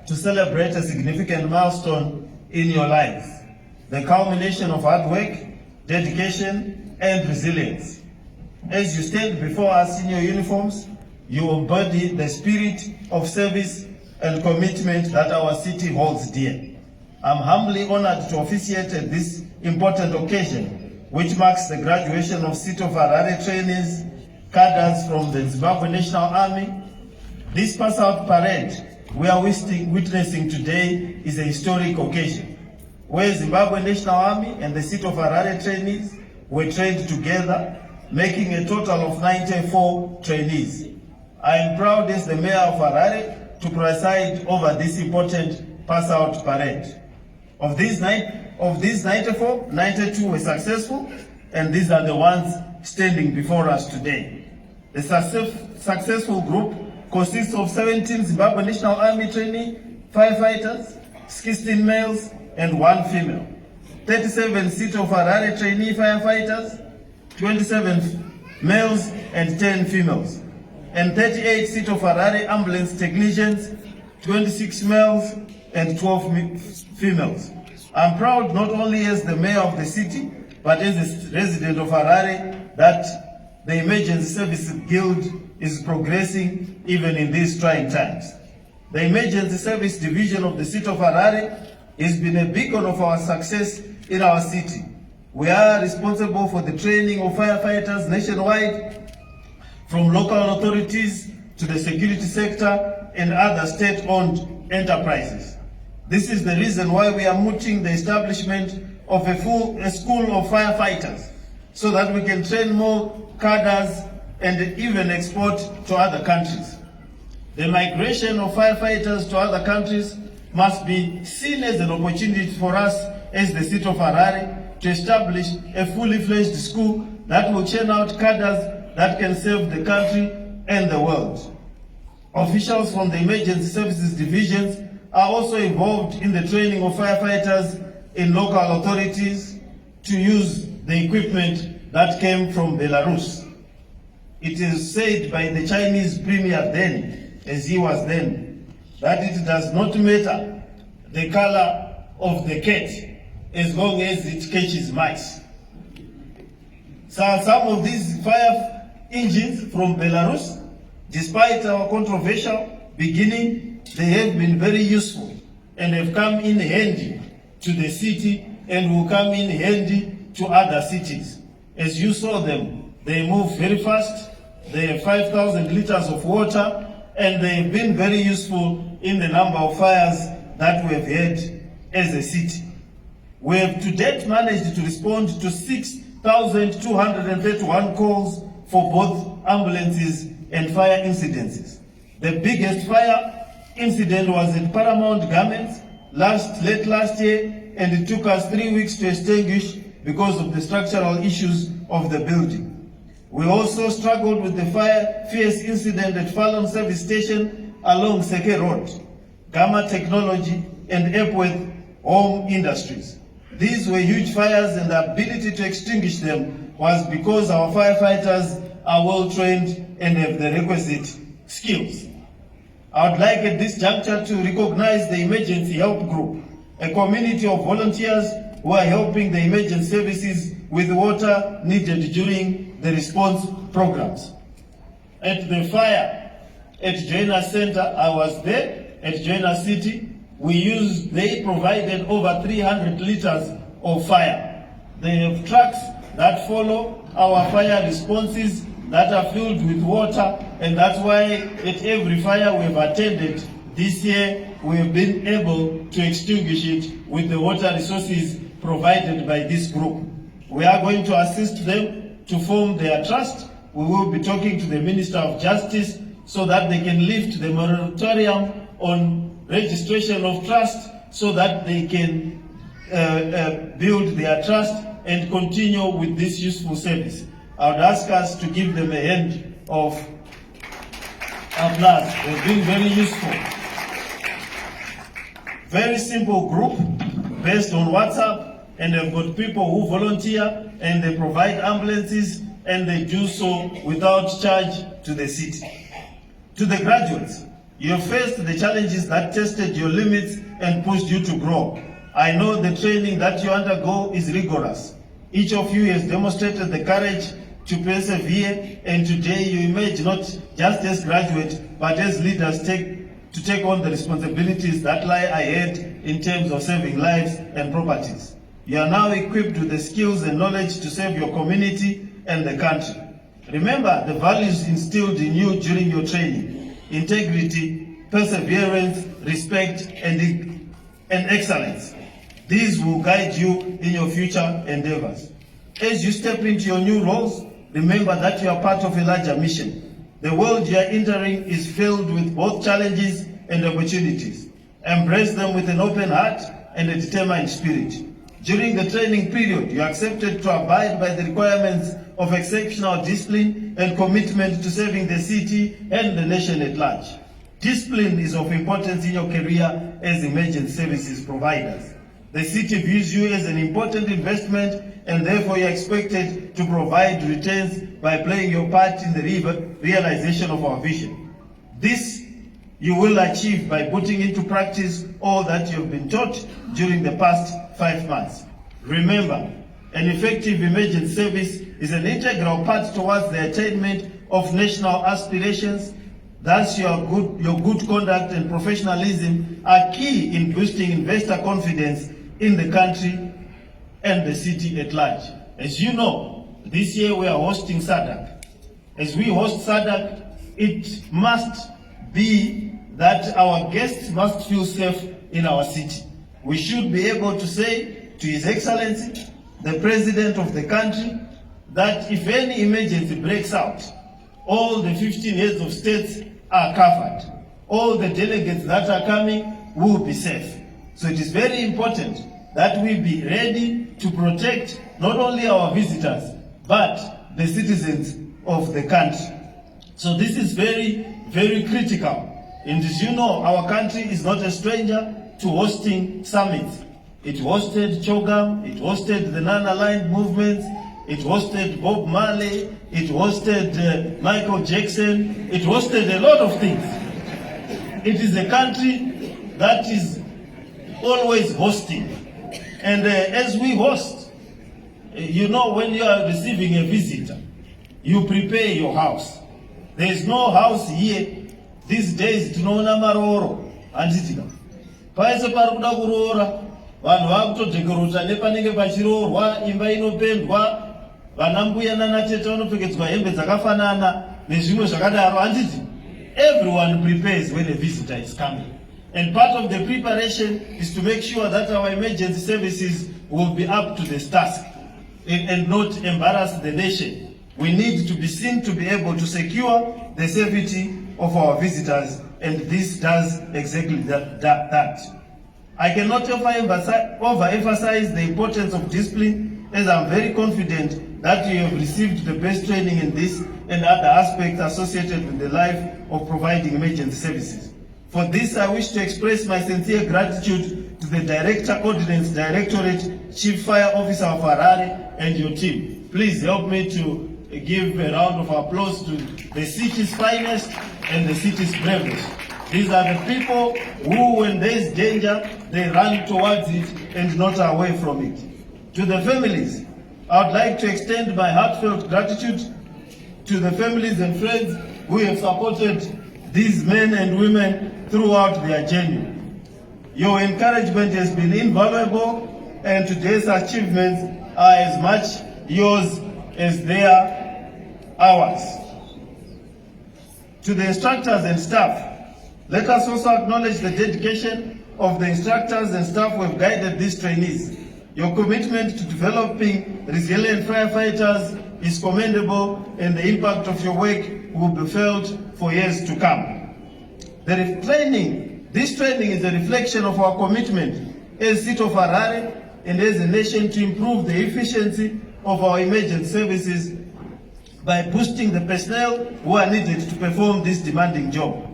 to celebrate a significant milestone in your lives, the culmination of hard work, dedication, and resilience. As you stand before us in your uniforms, you embody the spirit of service and commitment that our city holds dear. I'm humbly honored to officiate at this important occasion, which marks the graduation of City of Harare trainees, cadres from the Zimbabwe National Army. This pass-out parade we are witnessing today is a historic occasion, where Zimbabwe National Army and the City of Harare trainees were trained together, making a total of 94 trainees. I am proud as the Mayor of Harare to preside over this important pass-out parade. Of these 94, 92 were successful, and these are the ones standing before us today. The successful group consists of 17 Zimbabwe National Army trainee firefighters, 16 males and 1 female, 37 City of Harare trainee firefighters, 27 males and 10 females, and 38 City of Harare ambulance technicians, 26 males and 12 females. I'm proud not only as the mayor of the city, but as a resident of Harare that the Emergency Service Guild is progressing even in these trying times. The Emergency Service Division of the City of Harare has been a beacon of our success in our city. We are responsible for the training of firefighters nationwide, from local authorities to the security sector and other state-owned enterprises. This is the reason why we are mooting the establishment of a school of firefighters, so that we can train more cadres and even export to other countries. The migration of firefighters to other countries must be seen as an opportunity for us as the City of Harare to establish a fully fledged school that will churn out cadres that can serve the country and the world. Officials from the Emergency Services Divisions are also involved in the training of firefighters in local authorities to use the equipment that came from Belarus. It is said by the Chinese premier then, as he was then, that it does not matter the color of the cat as long as it catches mice. So some of these fire engines from Belarus, despite our controversial beginning, they have been very useful and have come in handy to the city and will come in handy to other cities. As you saw them, they move very fast, they have 5,000 liters of water, and they have been very useful in the number of fires that we have had as a city. We have to date managed to respond to 6,231 calls for both ambulances and fire incidences. The biggest fire incident was at Paramount Garments late last year, and it took us 3 weeks to extinguish because of the structural issues of the building. We also struggled with the fierce incident at Fallon Service Station along Cllr Road, Gamma Technology and Epworth Home Industries. These were huge fires, and the ability to extinguish them was because our firefighters are well trained and have the requisite skills. I would like at this juncture to recognize the Emergency Help Group, a community of volunteers who are helping the emergency services with water needed during the response programs. At the fire at Joiner Center, I was there at Joiner City. They provided over 300 liters of fire. They have trucks that follow our fire responses that are filled with water, and that's why at every fire we've attended this year, we have been able to extinguish it with the water resources provided by this group. We are going to assist them to form their trust. We will be talking to the Minister of Justice so that they can lift the moratorium on registration of trust, so that they can build their trust and continue with this useful service. I would ask us to give them a hand of applause. They've been very useful. Very simple group based on WhatsApp, and they've got people who volunteer and they provide ambulances, and they do so without charge to the city. To the graduates, You faced the challenges that tested your limits and pushed you to grow. I know the training that you undergo is rigorous. Each of you has demonstrated the courage to persevere, and today you emerge not just as graduates, but as leaders to take on the responsibilities that lie ahead in terms of saving lives and properties. You are now equipped with the skills and knowledge to serve your community and the country. Remember the values instilled in you during your training: integrity, perseverance, respect, and excellence. These will guide you in your future endeavors. As you step into your new roles, remember that you are part of a larger mission. The world you are entering is filled with both challenges and opportunities. Embrace them with an open heart and a determined spirit. During the training period, you are accepted to abide by the requirements of exceptional discipline and commitment to serving the city and the nation at large. Discipline is of importance in your career as emergency services providers. The city views you as an important investment, and therefore you are expected to provide returns by playing your part in the realization of our vision. This you will achieve by putting into practice all that you have been taught during the past 5 months. Remember, an effective emergency service is an integral part towards the attainment of national aspirations. Thus, your good conduct and professionalism are key in boosting investor confidence in the country and the city at large. As you know, this year we are hosting SADC. As we host SADC, it must be that our guests must feel safe in our city. We should be able to say to His Excellency, the President of the country, that if any emergency breaks out, all the 15 heads of states are covered. All the delegates that are coming will be safe. So it is very important that we be ready to protect not only our visitors, but the citizens of the country. So this is very, very critical. And as you know, our country is not a stranger to hosting summits. It hosted CHOGM, it hosted the non-aligned movements, it hosted Bob Marley, it hosted Michael Jackson, it hosted a lot of things. It is a country that is always hosting. And as we host, you know, when you are receiving a visitor, you prepare your house. There is no house here these days, tunaona maroro, anditika. Paise parikuda kuroora, vanhu vakutodekorota nepanenge pachiroorwa, imba inopendwa, vanambuya nanatete vanopfekedzwa hembe dzakafanana nezvimwe zvakadaro, handiti? Everyone prepares when a visitor is coming. And part of the preparation is to make sure that our emergency services will be up to this task and not embarrass the nation. We need to be seen to be able to secure the safety of our visitors, and this does exactly that. I cannot overemphasize the importance of discipline, as I'm very confident that you have received the best training in this and other aspects associated with the life of providing emergency services. For this, I wish to express my sincere gratitude to the Director, Ordnance Directorate, Chief Fire Officer of Harare, and your team. Please help me to give a round of applause to the city's finest and the city's bravest. These are the people who, when there is danger, they run towards it and not away from it. To the families, I would like to extend my heartfelt gratitude to the families and friends who have supported these men and women throughout their journey. Your encouragement has been invaluable, and today's achievements are as much yours as they are ours. To the instructors and staff, let us also acknowledge the dedication of the instructors and staff who have guided these trainees. Your commitment to developing resilient firefighters is commendable, and the impact of your work will be felt for years to come. This training is a reflection of our commitment as City of Harare and as a nation to improve the efficiency of our emergency services by boosting the personnel who are needed to perform this demanding job.